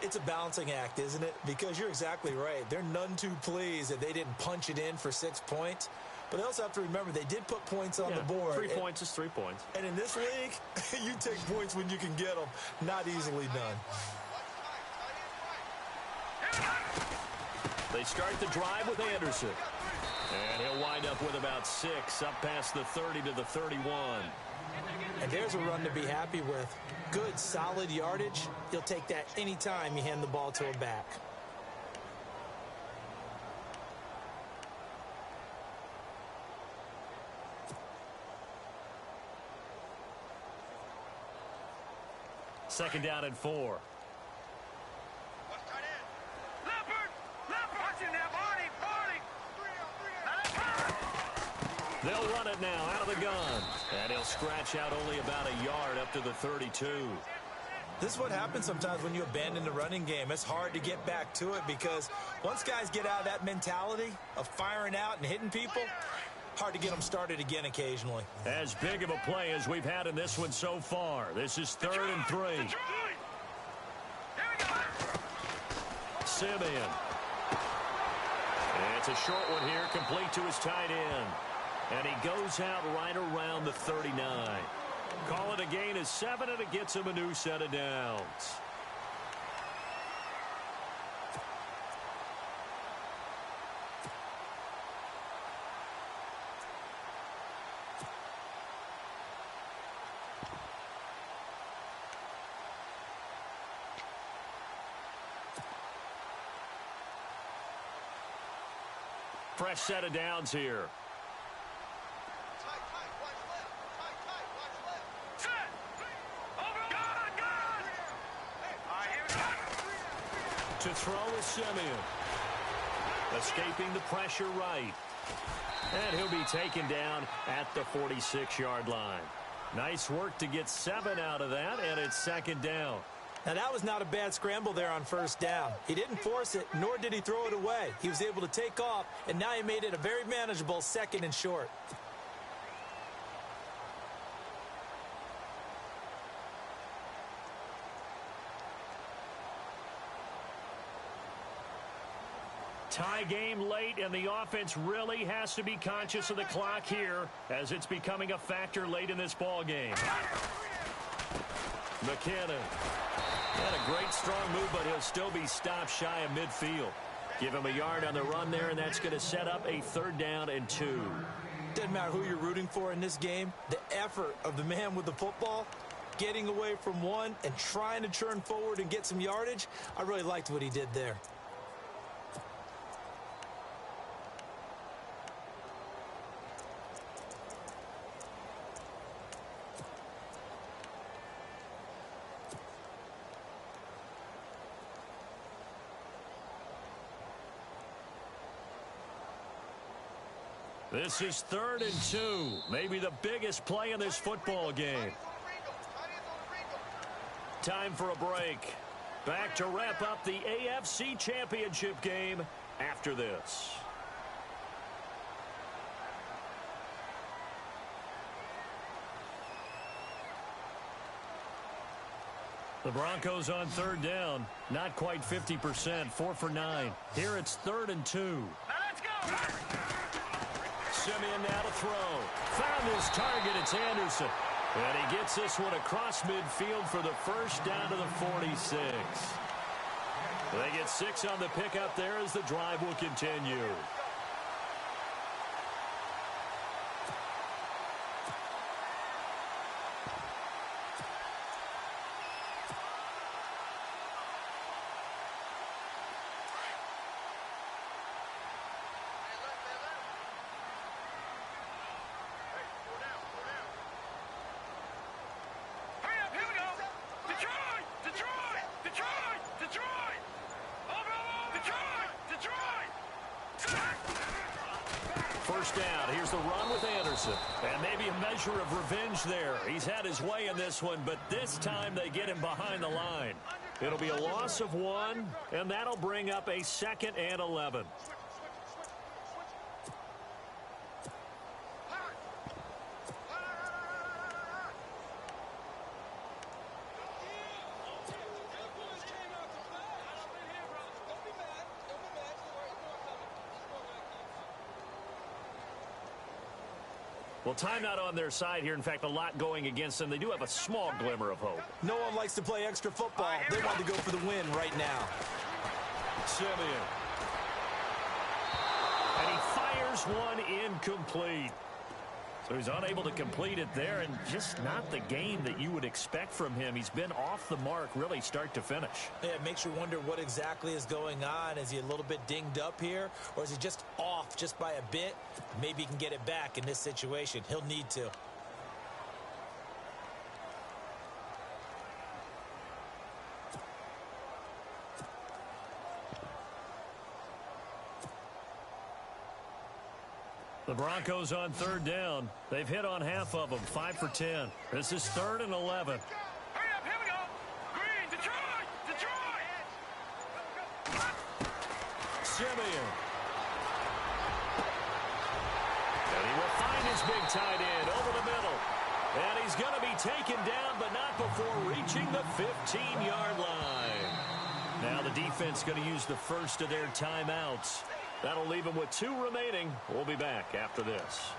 Speaker 3: It's a balancing act, isn't it? Because you're exactly right. They're none too pleased that they didn't punch it in for 6 points. But they also have to remember they did put points on the board.
Speaker 2: 3 points is 3 points.
Speaker 3: And in this league, you take points when you can get them. Not easily done.
Speaker 2: They start the drive with Anderson. And he'll wind up with about 6 up past the 30 to the 31.
Speaker 3: And there's a run to be happy with. Good, solid yardage. You'll take that anytime you hand the ball to a back.
Speaker 2: Second down and 4. They'll run it now out of the gun. And he'll scratch out only about a yard up to the 32.
Speaker 3: This is what happens sometimes when you abandon the running game. It's hard to get back to it because once guys get out of that mentality of firing out and hitting people, hard to get them started again occasionally.
Speaker 2: As big of a play as we've had in this one so far. This is 3rd and 3. Simeon. And it's a short one here, complete to his tight end. And he goes out right around the 39. Call it a gain of 7, and it gets him a new set of downs. Fresh set of downs here. To throw is Simeon. Escaping the pressure right. And he'll be taken down at the 46-yard line. Nice work to get 7 out of that, and it's 2nd down.
Speaker 3: Now, that was not a bad scramble there on 1st down. He didn't force it, nor did he throw it away. He was able to take off, and now he made it a very manageable 2nd and short.
Speaker 2: Tie game late, and the offense really has to be conscious of the clock here as it's becoming a factor late in this ball game. McKinnon. Had a great strong move, but he'll still be stopped shy of midfield. Give him a yard on the run there, and that's going to set up a 3rd down and 2.
Speaker 3: Doesn't matter who you're rooting for in this game. The effort of the man with the football, getting away from one and trying to turn forward and get some yardage, I really liked what he did there.
Speaker 2: This is 3rd and 2. Maybe the biggest play in this football game. Time for a break. Back to wrap up the AFC Championship game after this. The Broncos on 3rd down. Not quite 50%. 4 for 9. Here it's 3rd and 2.
Speaker 4: Now let's go.
Speaker 2: Simeon now to throw. Found his target. It's Anderson. And he gets this one across midfield for the first down to the 46. They get 6 on the pickup there as the drive will continue. First down. Here's the run with Anderson. And maybe a measure of revenge there. He's had his way in this one, but this time they get him behind the line. It'll be a loss of 1, and that'll bring up a 2nd and 11. Well, timeout on their side here. In fact, a lot going against them. They do have a small glimmer of hope.
Speaker 3: No one likes to play extra football. They want to go for the win right now.
Speaker 2: Simeon. And he fires one incomplete. So he's unable to complete it there, and just not the game that you would expect from him. He's been off the mark really start to finish.
Speaker 3: Yeah, it makes you wonder what exactly is going on. Is he a little bit dinged up here, or is he just off just by a bit? Maybe he can get it back in this situation. He'll need to.
Speaker 2: The Broncos on 3rd down. They've hit on half of them, 5 for 10. This is 3rd and 11.
Speaker 4: Hurry up, here we go. Green, Detroit, Detroit.
Speaker 2: Simeon. And he will find his big tight end over the middle. And he's going to be taken down, but not before reaching the 15-yard line. Now the defense going to use the first of their timeouts. That'll leave them with 2 remaining. We'll be back after this.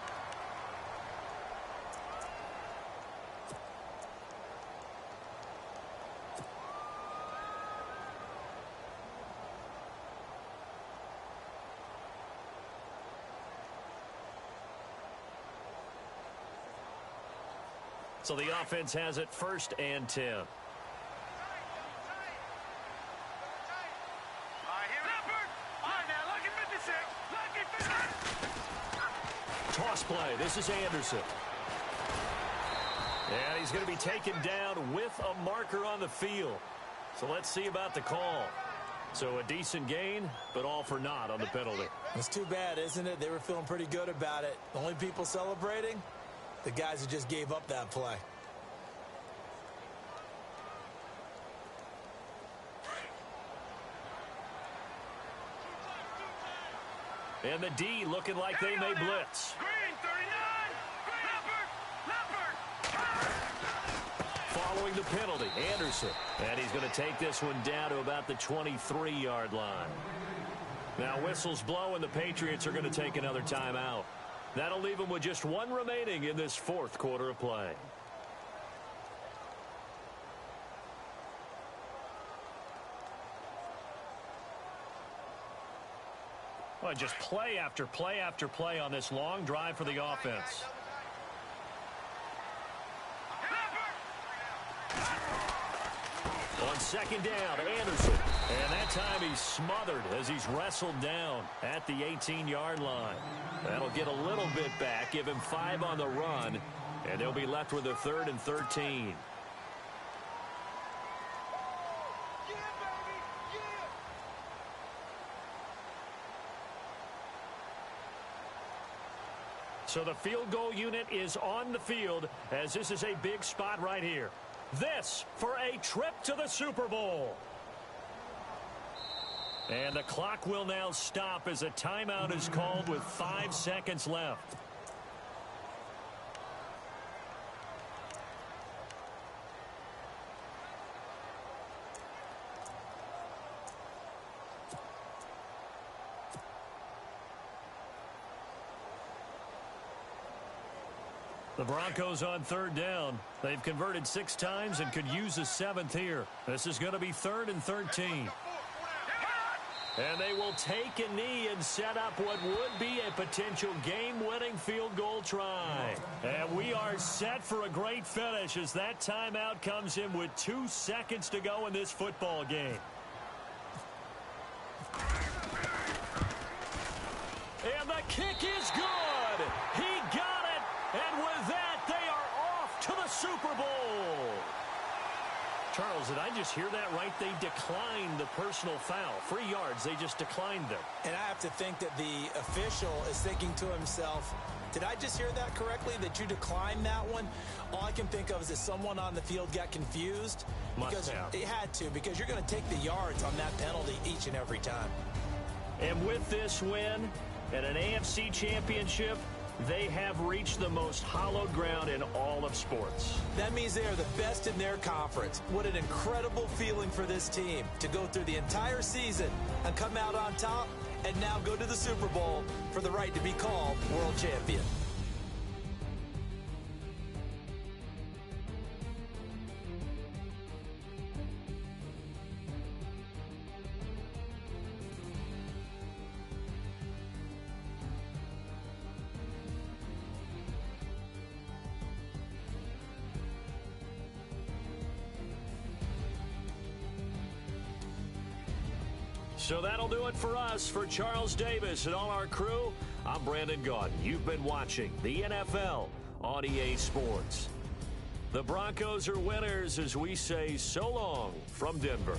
Speaker 2: So the offense has it 1st and 10. Toss play. This is Anderson. And he's going to be taken down with a marker on the field. So let's see about the call. So a decent gain, but all for naught on the penalty.
Speaker 3: It's too bad, isn't it? They were feeling pretty good about it. The only people celebrating, the guys who just gave up that play.
Speaker 2: And the D looking like they may blitz.
Speaker 4: Green, 39. Leopard.
Speaker 2: Following the penalty, Anderson. And he's going to take this one down to about the 23-yard line. Now whistles blow, and the Patriots are going to take another timeout. That'll leave them with just 1 remaining in this 4th quarter of play. Well, just play after play after play on this long drive for the offense. On 2nd down, Anderson. And that time he's smothered as he's wrestled down at the 18-yard line. That'll get a little bit back, give him 5 on the run, and they'll be left with a 3rd and 13. So the field goal unit is on the field as this is a big spot right here. This for a trip to the Super Bowl. And the clock will now stop as a timeout is called with 5 seconds left. The Broncos on third down. They've converted 6 times and could use a 7th here. This is going to be 3rd and 13. And they will take a knee and set up what would be a potential game-winning field goal try. And we are set for a great finish as that timeout comes in with 2 seconds to go in this football game. And the kick is good. He got it. And with that, they are off to the Super Bowl. Charles, did I just hear that right? They declined the personal foul. 3 yards, they just declined them.
Speaker 3: And I have to think that the official is thinking to himself, did I just hear that correctly, that you declined that one? All I can think of is that someone on the field got confused.
Speaker 2: Must have.
Speaker 3: It had to, because you're going to take the yards on that penalty each and every time.
Speaker 2: And with this win and an AFC championship, they have reached the most hallowed ground in all of sports.
Speaker 3: That means they are the best in their conference. What an incredible feeling for this team to go through the entire season and come out on top and now go to the Super Bowl for the right to be called world champion.
Speaker 2: So that'll do it for us. For Charles Davis and all our crew, I'm Brandon Gaudin. You've been watching the NFL on EA Sports. The Broncos are winners as we say so long from Denver.